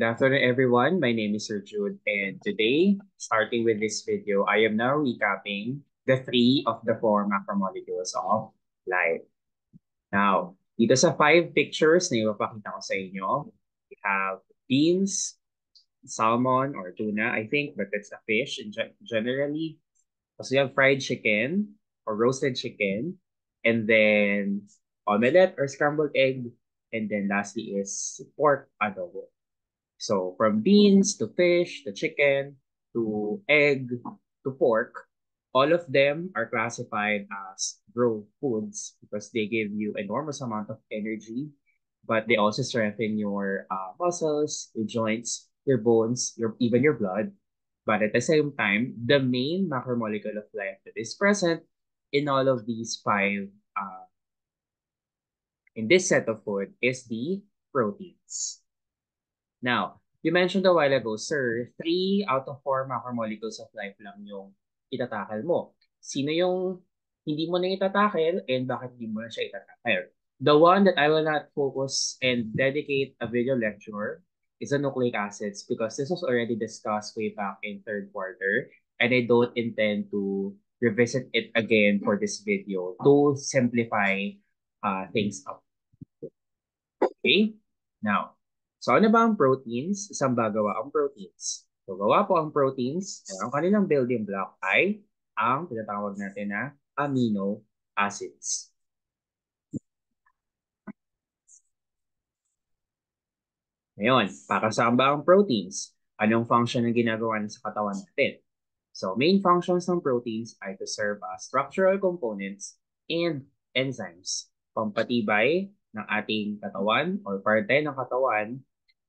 Good afternoon, everyone. My name is Sir Jude, and today, starting with this video, I am now recapping the three of the four macromolecules of life. Now, dito sa five pictures na ipapakita ko sa inyo, we have beans, salmon or tuna, I think, but that's a fish generally. So we have fried chicken or roasted chicken, and then omelette or scrambled egg, and then lastly is pork adobo. So from beans to fish to chicken to egg to pork, all of them are classified as raw foods because they give you enormous amount of energy, but they also strengthen your muscles, your joints, your bones, even your blood. But at the same time, the main macromolecule of life that is present in all of these five in this set of food is the proteins. Now, you mentioned a while ago, sir, 3 out of 4 macromolecules of life lang yung itatakal mo. Sino yung hindi mo na itatakil and bakit hindi mo na siya itatakil? The one that I will not focus and dedicate a video lecture is the nucleic acids because this was already discussed way back in third quarter and I don't intend to revisit it again for this video to simplify things up. Okay? Now, so ano ba ang proteins? Saan ba gawa ang proteins? So gawa po ang proteins, ang kanilang building block ay ang tinatawag natin na amino acids. Ngayon, para saan ba ang proteins? Anong function ang ginagawa sa katawan natin? So main functions ng proteins ay to serve as structural components and enzymes. Pampatibay ng ating katawan or parte ng katawan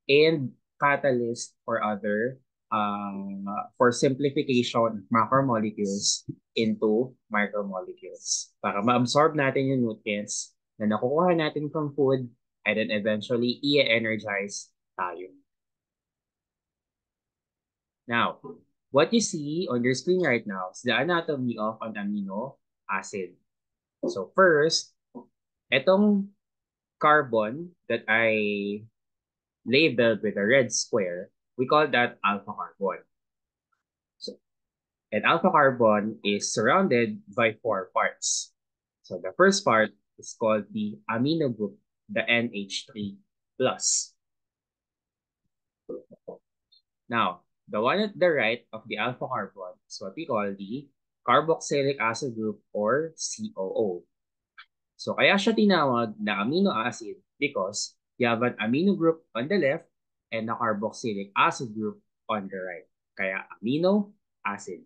and catalyst or other for simplification of macromolecules into micromolecules para ma-absorb natin yung nutrients na nakukuha natin from food and then eventually i-energize tayo. Now, what you see on your screen right now is the anatomy of an amino acid. So first, etong carbon that I labeled with a red square, we call that alpha carbon. So, and alpha carbon is surrounded by 4 parts. So the first part is called the amino group, the NH3 plus. Now, the one at the right of the alpha carbon is what we call the carboxylic acid group or COO. So kaya siya tinawag na amino acid because you have an amino group on the left and a carboxylic acid group on the right. Kaya amino acid.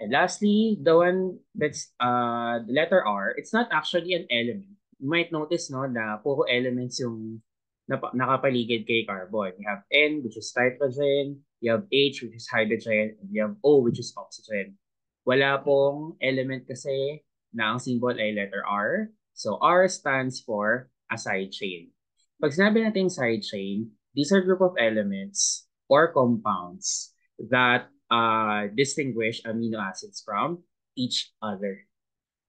And lastly, the one that's the letter R, it's not actually an element. You might notice no na puro elements yung nakapaligid kay carbon. You have N, which is nitrogen, you have H, which is hydrogen, and you have O, which is oxygen. Wala pong element kasi na ang symbol ay letter R. So R stands for a side chain. Pag sinabi natin side chain, these are group of elements or compounds that distinguish amino acids from each other.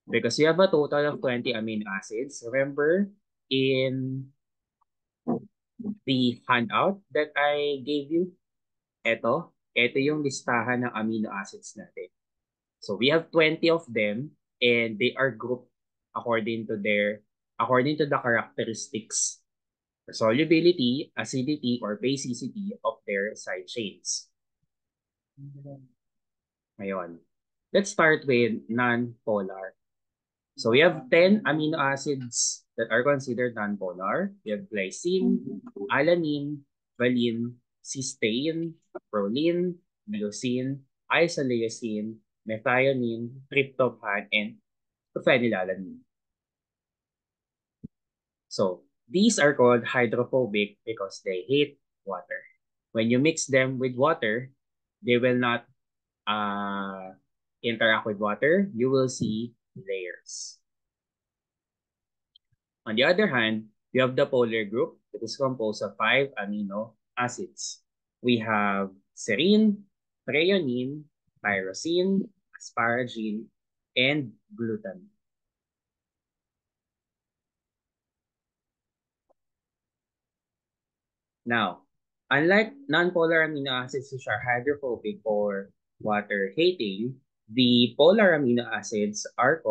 Because you have a total of 20 amino acids. Remember, in the handout that I gave you, ito yung listahan ng amino acids natin. So we have 20 of them and they are grouped according to the characteristics, solubility, acidity, or basicity of their side chains. Ngayon, let's start with non-polar. So we have 10 amino acids that are considered non-polar. We have glycine, alanine, valine, cysteine, proline, glycine, isoleucine, methionine, tryptophan, and phenylalanine. So these are called hydrophobic because they hate water. When you mix them with water, they will not interact with water. You will see layers. On the other hand, we have the polar group that is composed of 5 amino acids. We have serine, threonine, tyrosine, asparagine, and glutamine. Now, unlike nonpolar amino acids which are hydrophobic or water-hating, the polar amino acids are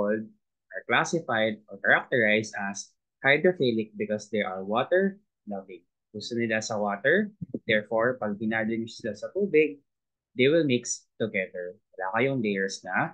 classified or characterized as hydrophilic because they are water-loving. Gusto nila sa water, therefore, pag hinalo nyo sila sa tubig, they will mix together. Wala kayong layers na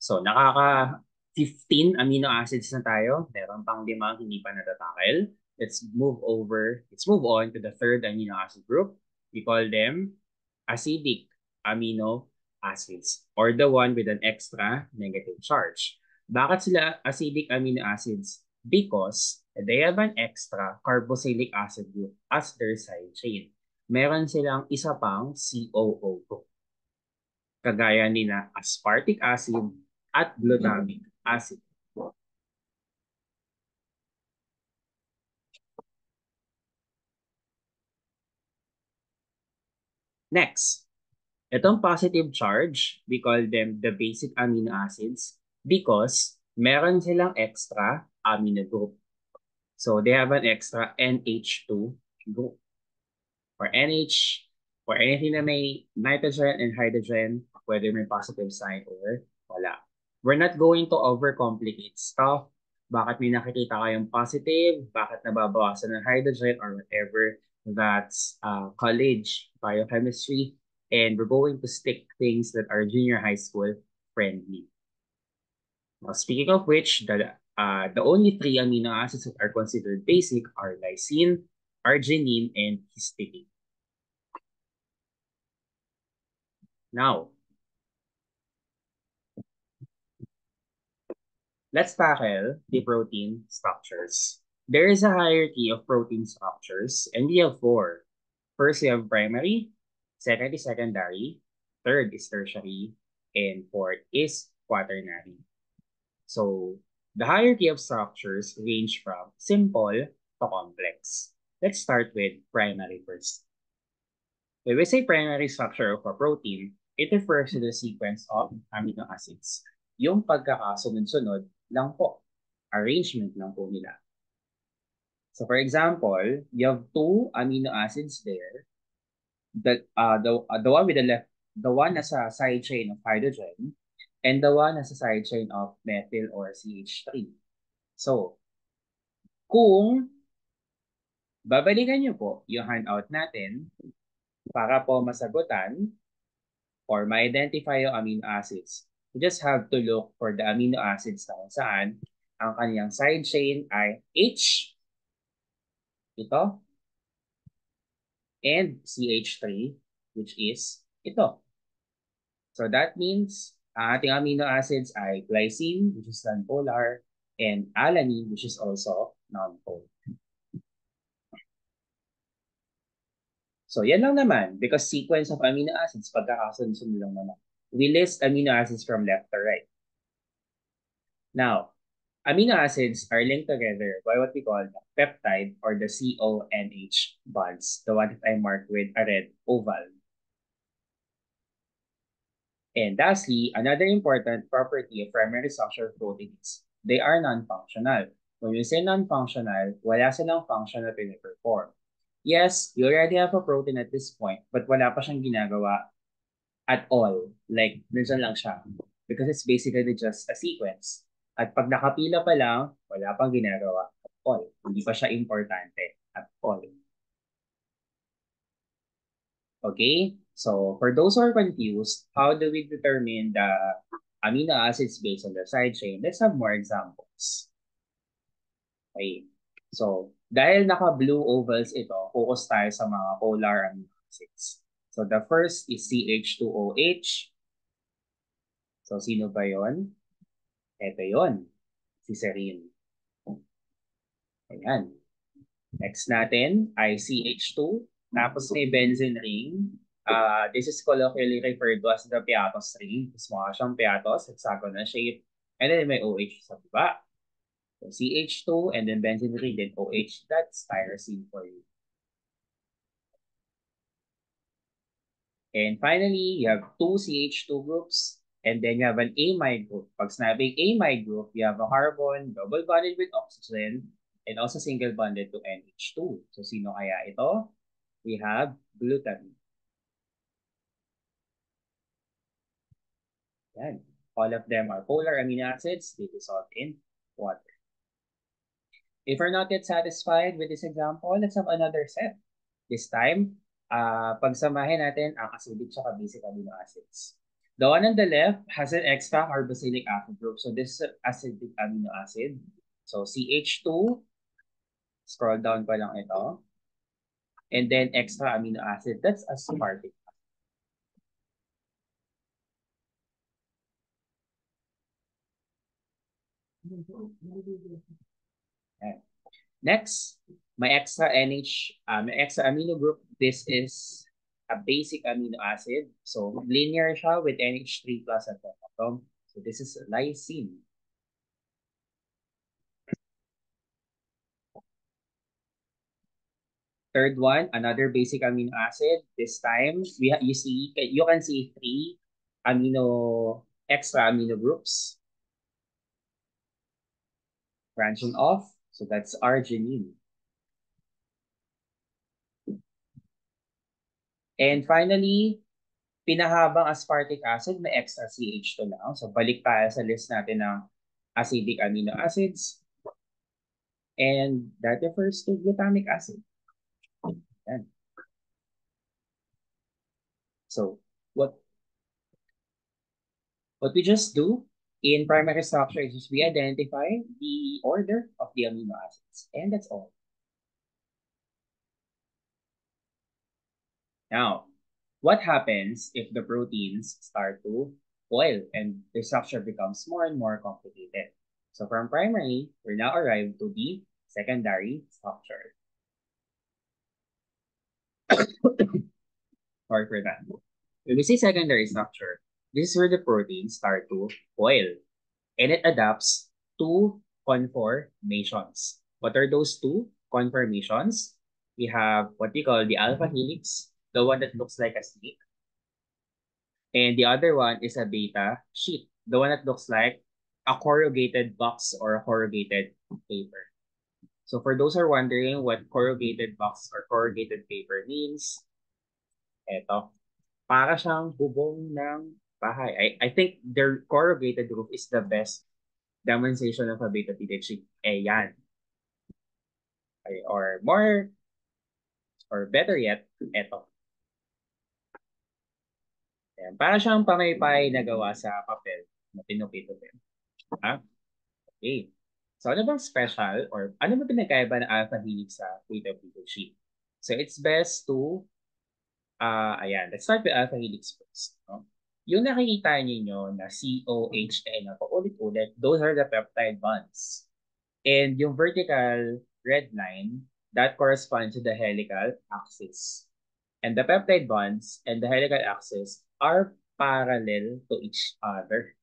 So, nakaka 15 amino acids na tayo. Meron pang limang hindi pa natatakil. Let's move on to the third amino acid group. We call them acidic amino acids or the one with an extra negative charge. Bakit sila acidic amino acids? Because they have an extra carboxylic acid group as their side chain. Meron silang isa pang COO group kagaya ni na aspartic acid at glutamic acid. Next, itong positive charge, we call them the basic amino acids because meron silang extra amino group. So they have an extra NH2 group. For NH, for anything na may nitrogen and hydrogen, whether may positive sign or wala. We're not going to overcomplicate stuff. Bakit may nakikita kayong positive? Bakit nababawasan ng hydrogen or whatever? That's college biochemistry. And we're going to stick things that are junior high school friendly. Now, speaking of which, the only three amino acids that are considered basic are lysine, arginine, and histidine. Now, let's tackle the protein structures. There is a hierarchy of protein structures, and we have four. First, we have primary, second is secondary, third is tertiary, and fourth is quaternary. So, the hierarchy of structures range from simple to complex. Let's start with primary first. When we say primary structure of a protein, it refers to the sequence of amino acids. Yung pagkakasunod-sunod lang po. Arrangement lang po nila. So for example, you have two amino acids there. The one with the left, the one nasa side chain of hydrogen, and the one nasa side chain of methyl or CH3. So, kung babalikan niyo po yung handout natin para po masagutan or ma-identify yung amino acids, you just have to look for the amino acids na kung saan ang kanyang side chain ay H, ito, and CH3, which is ito. So that means ang ating amino acids ay glycine, which is nonpolar, and alanine, which is also nonpolar. So yan lang naman, because sequence of amino acids, pagkakasunod lang naman. We list amino acids from left to right. Now, amino acids are linked together by what we call the peptide or the CONH bonds, the one that I marked with a red oval. And lastly, another important property of primary structure proteins, they are non-functional. When we say non-functional, wala silang function na piniperform. Yes, you already have a protein at this point, but wala pa siyang ginagawa at all. Like, nandiyan lang siya. Because it's basically just a sequence. At pag nakapila pa lang, wala pang ginagawa at all. Hindi pa siya importante at all. Okay? So, for those who are confused, how do we determine the amino acids based on the side chain? Let's have more examples. Okay. So, dahil naka-blue ovals ito, focus tayo sa mga polar amino acids. So, the first is CH2OH. So, sino ba yon? Ito yon, si serine. Ayan. Next natin ay CH2. Tapos may benzene ring. This is colloquially referred to as the piatos ring. Tapos mukha siyang piatos, hexagonal shape. And then may OH sa baba. So CH2 and then benzene ring, then OH. That's tyrosine for you. And finally, you have two CH2 groups. And then you have an amide group. Pag sinabing amide group, you have a carbon double bonded with oxygen and also single bonded to NH2. So sino kaya ito? We have glutamine. Yan. All of them are polar amino acids. They dissolve in water. If we're not yet satisfied with this example, let's have another set. This time, pagsamahin natin ang acidic at basic amino acids. The one on the left has an extra carboxylic acid group. So this is acidic amino acid. So CH2, scroll down pa lang ito. And then extra amino acid, that's aspartic. Okay. Next, my extra my extra amino group. This is a basic amino acid. So linear siya with NH3 plus at the bottom. So this is lysine. Third one, another basic amino acid. This time, you can see three extra amino groups branching off. So that's arginine. And finally, pinahabang aspartic acid, may extra CH2 lang. So balik tayo sa list natin ng acidic amino acids. And that refers to glutamic acid. Yan. So what we just do in primary structure is we identify the order of the amino acids. And that's all. Now, what happens if the proteins start to boil and the structure becomes more and more complicated? So from primary, we're now arrived to the secondary structure. Sorry for that. When we say secondary structure, this is where the proteins start to boil and it adapts to conformations. What are those two conformations? We have what we call the alpha helix, the one that looks like a snake. And the other one is a beta sheet, the one that looks like a corrugated box or a corrugated paper. So for those who are wondering what corrugated box or corrugated paper means, eto, para siyang bubong ng bahay. I think their corrugated roof is the best demonstration of a beta sheet. Eh, yan. Or more, or better yet, eto. Ayan. Para siyang pamaypay na gawa sa papel na pinupito-pin. Ha? Okay. So ano bang special or ano ba pinagkaiba ng alpha helix sa beta sheet? So it's best to, ayan, let's start with alpha helix first. No? Yung nakikita niyo na COHN na paulit-ulit, those are the peptide bonds. And yung vertical red line, that corresponds to the helical axis. And the peptide bonds and the helical axis are parallel to each other.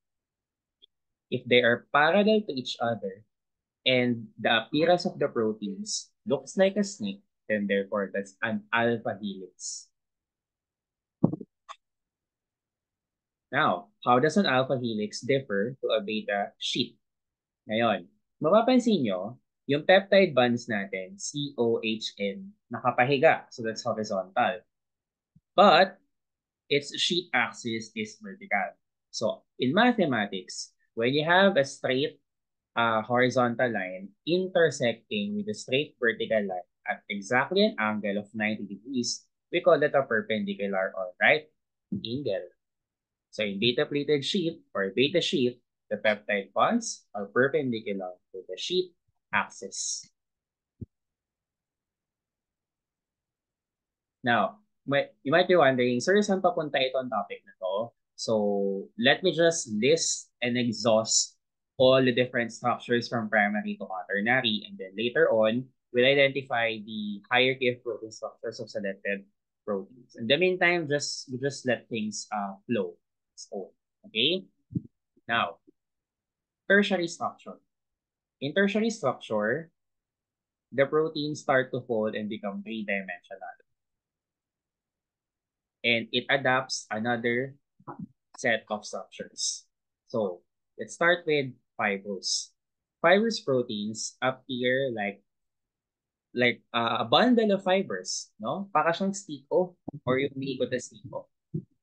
If they are parallel to each other and the appearance of the proteins looks like a snake, then therefore that's an alpha helix. Now, how does an alpha helix differ to a beta sheet? Ngayon, mapapansin nyo, yung peptide bonds natin, COHN, nakapahiga. So that's horizontal. But its sheet axis is vertical. So in mathematics, when you have a straight horizontal line intersecting with a straight vertical line at exactly an angle of 90 degrees, we call that a perpendicular or right angle. So in beta-pleated sheet or beta sheet, the peptide bonds are perpendicular to the sheet axis. Now, you might be wondering, sir, saan papunta itong topic na to? So let me just list and exhaust all the different structures from primary to quaternary, and then later on, we'll identify the hierarchy of protein structures of selected proteins. In the meantime, just let things flow. So, okay? Now, tertiary structure. In tertiary structure, the proteins start to fold and become three-dimensional. And it adapts another set of structures. So let's start with fibrous. Fibrous proteins appear like a bundle of fibers, no? Para siyang stiko or yung umiikot na stiko.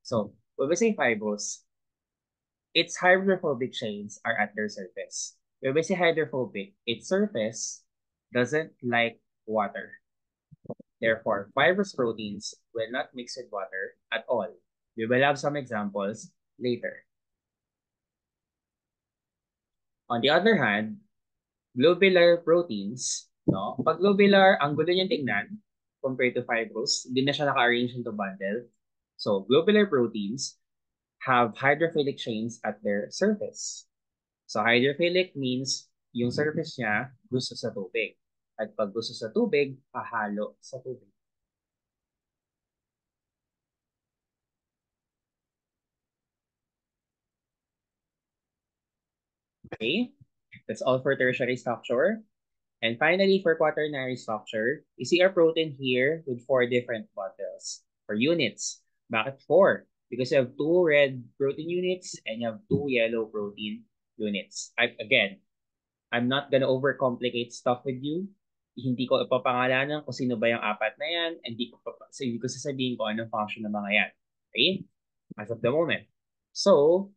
So when we say fibrous, its hydrophobic chains are at their surface. When we say hydrophobic, its surface doesn't like water. Therefore, fibrous proteins will not mix with water at all. We will have some examples later. On the other hand, globular proteins, no? Pag globular, ang gulo niyang tingnan compared to fibrous, hindi na siya naka-arrange into bundle. So, globular proteins have hydrophilic chains at their surface. So, hydrophilic means yung surface niya gusto sa tubig. At pag gusto sa tubig, hahalo sa tubig. Okay? That's all for tertiary structure. And finally, for quaternary structure, you see our protein here with 4 different bundles or units. Bakit 4? Because you have 2 red protein units and you have 2 yellow protein units. Again, I'm not gonna overcomplicate stuff with you. Hindi ko ipapangalanan kung sino ba yung 4 na yan, and hindi ko sasabihin kung anong function ng mga yan. Okay? As of the moment. So,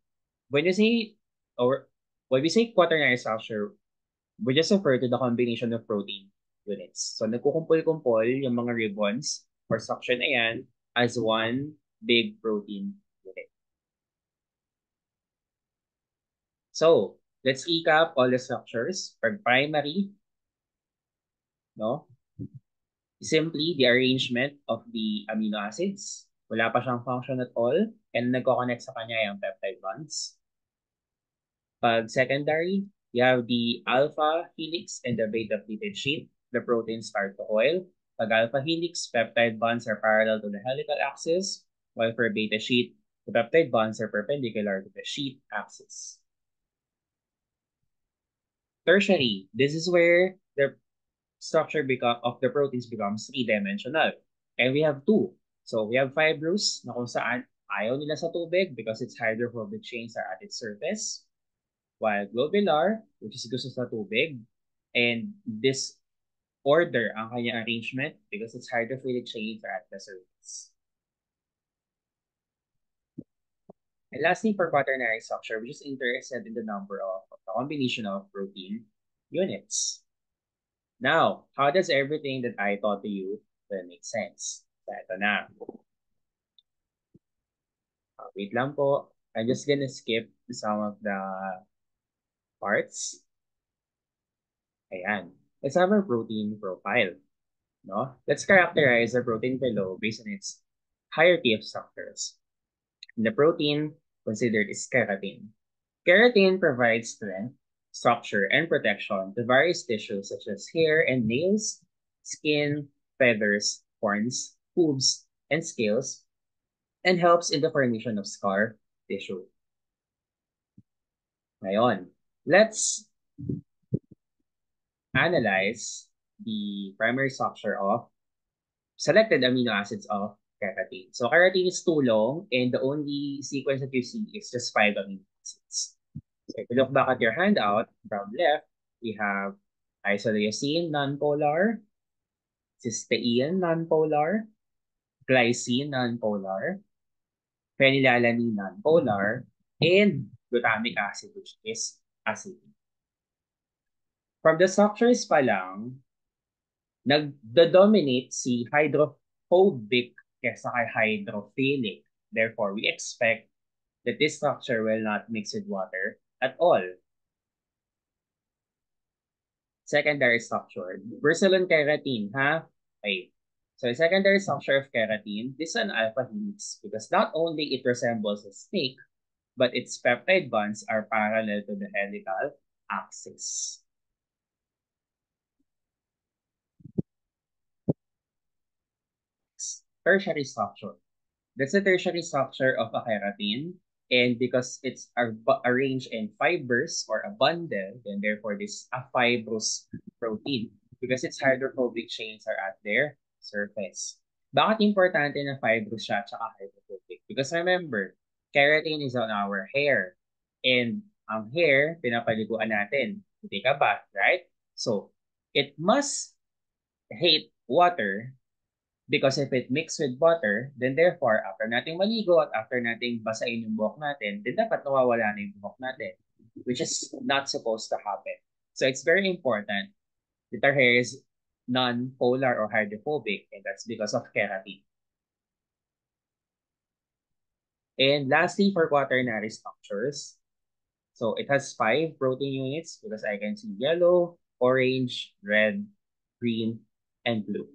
when you say, or when we say quaternary structure, we just refer to the combination of protein units. So, nagkukumpul-kumpul yung mga ribbons or structure na yan as one big protein unit. So, let's recap all the structures. For primary, no? Simply the arrangement of the amino acids. Wala pa siyang function at all. And nagko-connect sa kanya yung peptide bonds. Pag secondary, you have the alpha helix and the beta pleated sheet. The proteins start to coil. Pag alpha helix, peptide bonds are parallel to the helical axis, while for beta sheet, the peptide bonds are perpendicular to the sheet axis. Tertiary, this is where the structure of the proteins becomes three-dimensional. And we have two. So we have fibrous na kung saan ayaw nila sa tubig because its hydrophobic chains are at its surface. While globular, which is gusto sa tubig, and this order ang kanyang arrangement because its hydrophilic chains are at the surface. And lastly, for quaternary structure, we're just interested in the number of the combination of protein units. Now, how does everything that I taught to you will make sense? So, ito na. Wait lang po. I'm just gonna skip some of the parts. Ayan. Let's have our protein profile. No? Let's characterize the protein below based on its hierarchy of structures. The protein considered is keratin. Keratin provides strength, structure, and protection to various tissues such as hair and nails, skin, feathers, horns, hooves, and scales, and helps in the formation of scar tissue. Ngayon, let's analyze the primary structure of selected amino acids of keratin. So keratin is too long, and the only sequence that you see is just 5 amino acids. So if you look back at your handout, from left, we have isoleucine nonpolar, cysteine nonpolar, glycine nonpolar, phenylalanine nonpolar, and glutamic acid, which is acetate. From the structures pa lang, nagdodominate si hydrophobic kesa kay hydrophilic. Therefore, we expect that this structure will not mix with water at all. Secondary structure. Bercillin keratin, ha? Okay. So, the secondary structure of keratin, this is an alpha helix because not only it resembles a snake, but its peptide bonds are parallel to the helical axis. Tertiary structure. That's the tertiary structure of a keratin. And because it's arranged in fibers or a bundle, then therefore this is a fibrous protein because its hydrophobic chains are at their surface. Bakit importante na fibrous siya at hydrophobic? Because remember, Keratin is on our hair. And ang hair, pinapaliguan natin to take a bath, right? So, it must hate water because if it mixed with water, then therefore, after nating maligo at after nating basain yung buhok natin, then dapat nawawala na yung buhok natin, which is not supposed to happen. So it's very important that our hair is non-polar or hydrophobic, and that's because of keratin. And lastly, for quaternary structures, so it has 5 protein units because I can see yellow, orange, red, green, and blue.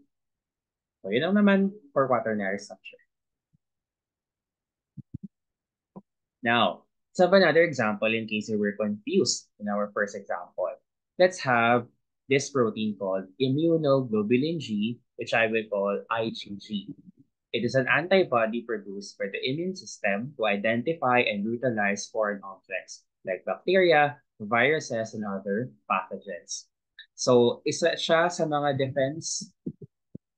So yun lang naman for quaternary structure. Now, let's have another example in case you were confused in our first example. Let's have this protein called immunoglobulin G, which I will call IgG. It is an antibody produced by the immune system to identify and neutralize foreign objects like bacteria, viruses, and other pathogens. So, isa siya sa mga defense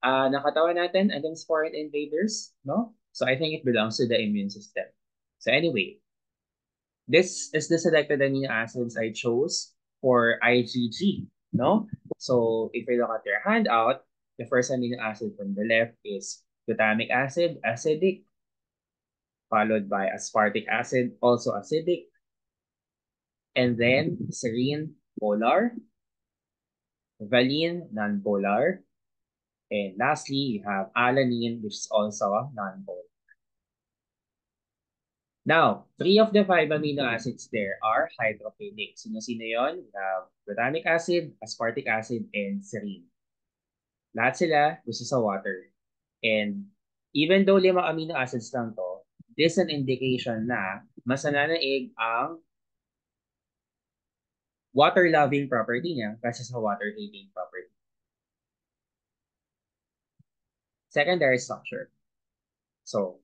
ng katawan natin against foreign invaders, no? So, I think it belongs to the immune system. So, anyway, this is the selected amino acids I chose for IgG, no? So, if you look at your handout, the first amino acid from the left is glutamic acid, acidic, followed by aspartic acid, also acidic, and then serine, polar, valine, non-polar, and lastly, you have alanine, which is also non-polar. Now, 3 of the 5 amino acids there are hydrophilic. Sino-sino yun? We have glutamic acid, aspartic acid, and serine. Lahat sila gusto sa water. And even though 5 amino acids lang to, this is an indication na mas nananaig ang water-loving property niya kasi sa water-hating property. Secondary structure. So,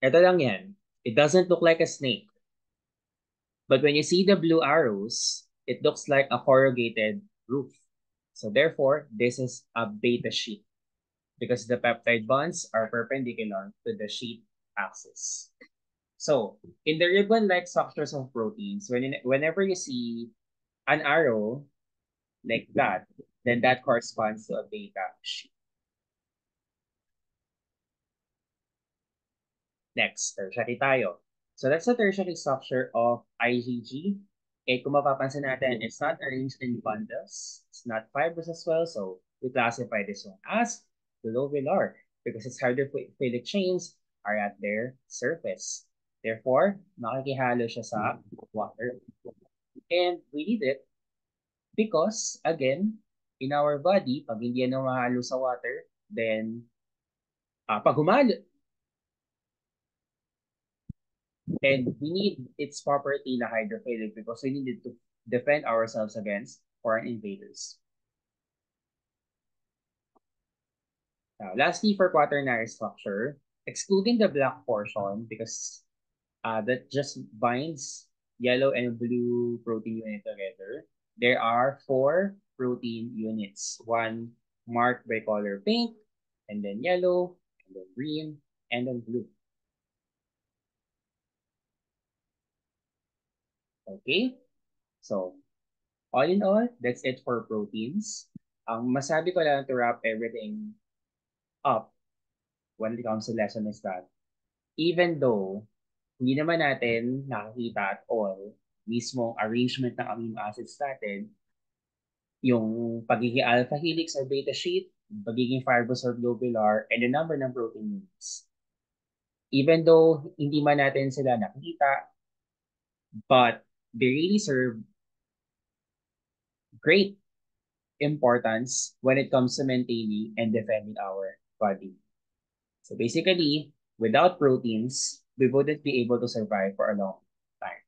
ito lang yan. It doesn't look like a snake. But when you see the blue arrows, it looks like a corrugated roof. So therefore, this is a beta sheet because the peptide bonds are perpendicular to the sheet axis. So in the ribbon-like structures of proteins, whenever you see an arrow like that, then that corresponds to a beta sheet. Next, tertiary tayo. So that's the tertiary structure of IgG. And kung mapapansin natin, it's not arranged in bundles. It's not fibrous as well. So we classify this one as globular because its hydrophilic chains are at their surface. Therefore, makikihalo siya sa water. And we need it because, again, in our body, pag hindi yan mahalo sa water, then pag humalo, and we need its property na hydrophilic because we need it to defend ourselves against foreign invaders. Now, lastly, for quaternary structure, excluding the black portion because that just binds yellow and blue protein unit together, there are 4 protein units. One marked by color pink, and then yellow, and then green, and then blue. Okay? So, all in all, that's it for proteins. Ang masabi ko lang to wrap everything up when it comes to lesson is that even though hindi naman natin nakikita at all mismo arrangement ng amino acids natin, yung pagiging alpha helix or beta sheet, pagiging fibrous or globular, and the number ng protein units. Even though hindi man natin sila nakikita, but they really serve great importance when it comes to maintaining and defending our body. So basically, without proteins, we wouldn't be able to survive for a long time.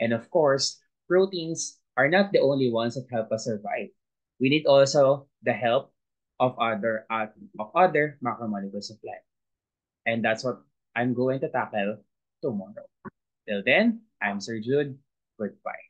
And of course, proteins are not the only ones that help us survive. We need also the help of other macromolecules of life. And that's what I'm going to tackle tomorrow. Till then, I'm Sir Jude. Goodbye.